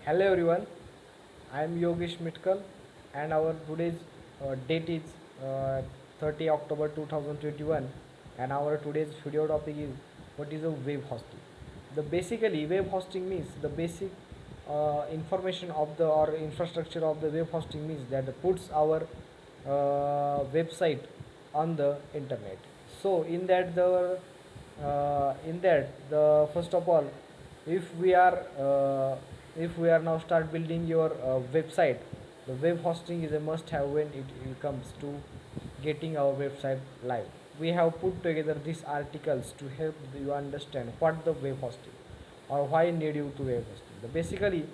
Hello everyone, I am Yogesh Mitkal and our today's date is uh, 30 October 2021 and our today's video topic is what is a web hosting. The basically web hosting means the basic information of the or infrastructure of the web hosting means that puts our website on the internet. So in that the first of all, if we are if we are now start building your website, the web hosting is a must have when it comes to getting our website live. We have put together these articles to help you understand what the web hosting or why need you to web hosting. Basically,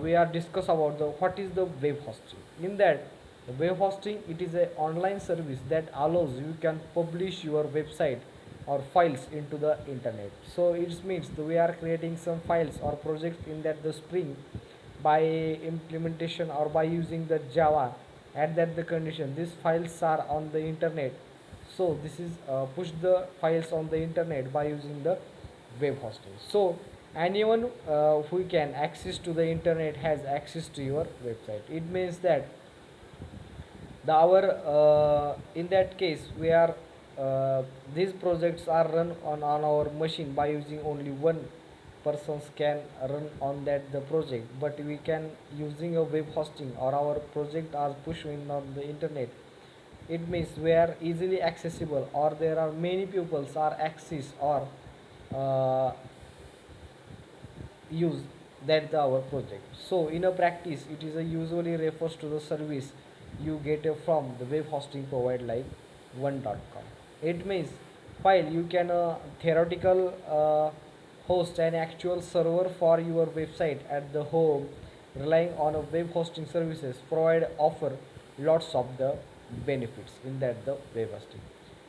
we are discuss about the what is the web hosting. In that, the web hosting it is a online service that allows you can publish your website or files into the internet. So it means that we are creating some files or projects in that the Spring by implementation or by using the Java at that the condition these files are on the internet. So this is push the files on the internet by using the web hosting. So anyone who can access to the internet has access to your website. It means that the our in that case we are these projects are run on our machine by using only one persons can run on that the project, but we can using a web hosting or our project are pushing on the internet. It means we are easily accessible or there are many pupils are access or uh, use that the our project. So in a practice it is a usually refers to the service you get from the web hosting provider like one.com. It means while you can theoretical host an actual server for your website at the home, relying on a web hosting services provide offer lots of the benefits in that the web hosting.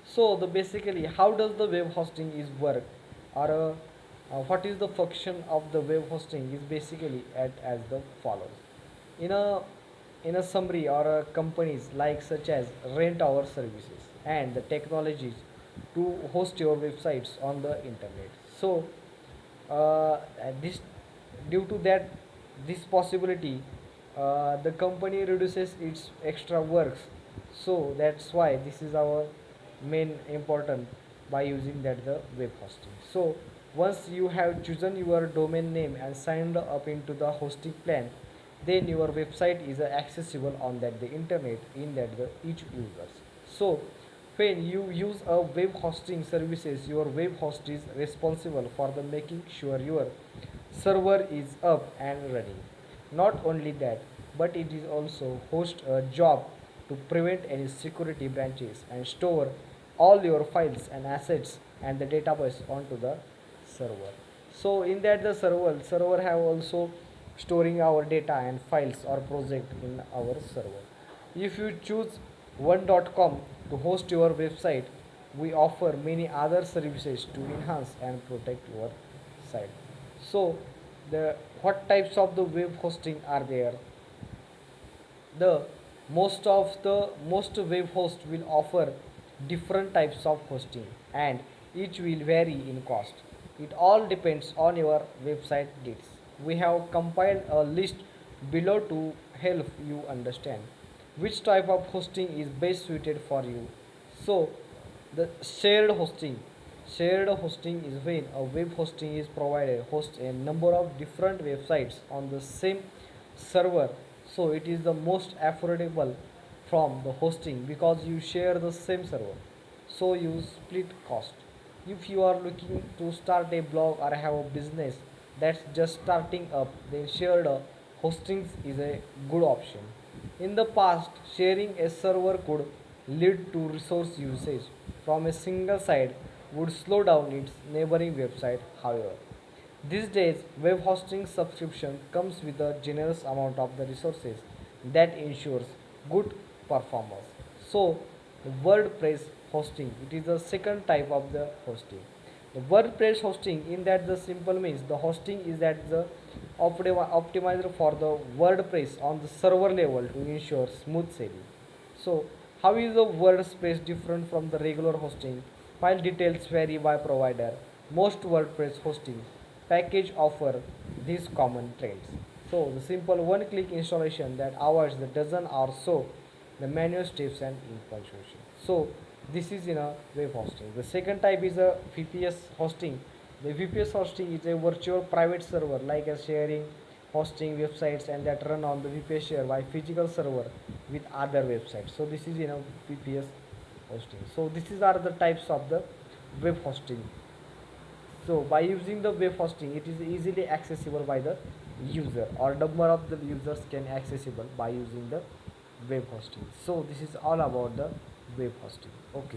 So the basically how does the web hosting is work or what is the function of the web hosting is basically as the follows. In a summary or companies like such as rent our services and the technologies to host your websites on the internet. So this due to that this possibility the company reduces its extra works. So that's why this is our main important by using that the web hosting. So once you have chosen your domain name and signed up into the hosting plan, then your website is accessible on that the internet in that the each users. So when you use a web hosting services, your web host is responsible for the making sure your server is up and running. Not only that, but it is also host a job to prevent any security branches and store all your files and assets and the database onto the server. So in that the server have also storing our data and files or project in our server. If you choose one.com to host your website, we offer many other services to enhance and protect your site. So the what types of the web hosting are there? The most web hosts will offer different types of hosting and each will vary in cost. It all depends on your website needs. We have compiled a list below to help you understand which type of hosting is best suited for you. So the shared hosting is when a web hosting is provided host a number of different websites on the same server. So it is the most affordable from the hosting because you share the same server, so you split cost. If you are looking to start a blog or have a business that's just starting up, then shared hostings is a good option. In the past, sharing a server could lead to resource usage from a single site would slow down its neighboring website. However, these days, web hosting subscription comes with a generous amount of the resources that ensures good performance. So, the WordPress hosting, it is the second type of the hosting. The WordPress hosting, in that the simple means the hosting is that the optimizer for the WordPress on the server level to ensure smooth sailing. So, how is the WordPress different from the regular hosting? While details vary by provider, most WordPress hosting package offer these common traits. So the simple one-click installation that avoids the dozen or so the manual steps and installation. So this is in a web hosting. The second type is a VPS hosting. The VPS hosting is a virtual private server like a sharing hosting websites and that run on the VPS share by physical server with other websites. So this is VPS hosting. So this is are the types of the web hosting. So by using the web hosting, it is easily accessible by the user or number of the users can accessible by using the web hosting. So this is all about the web hosting. Okay.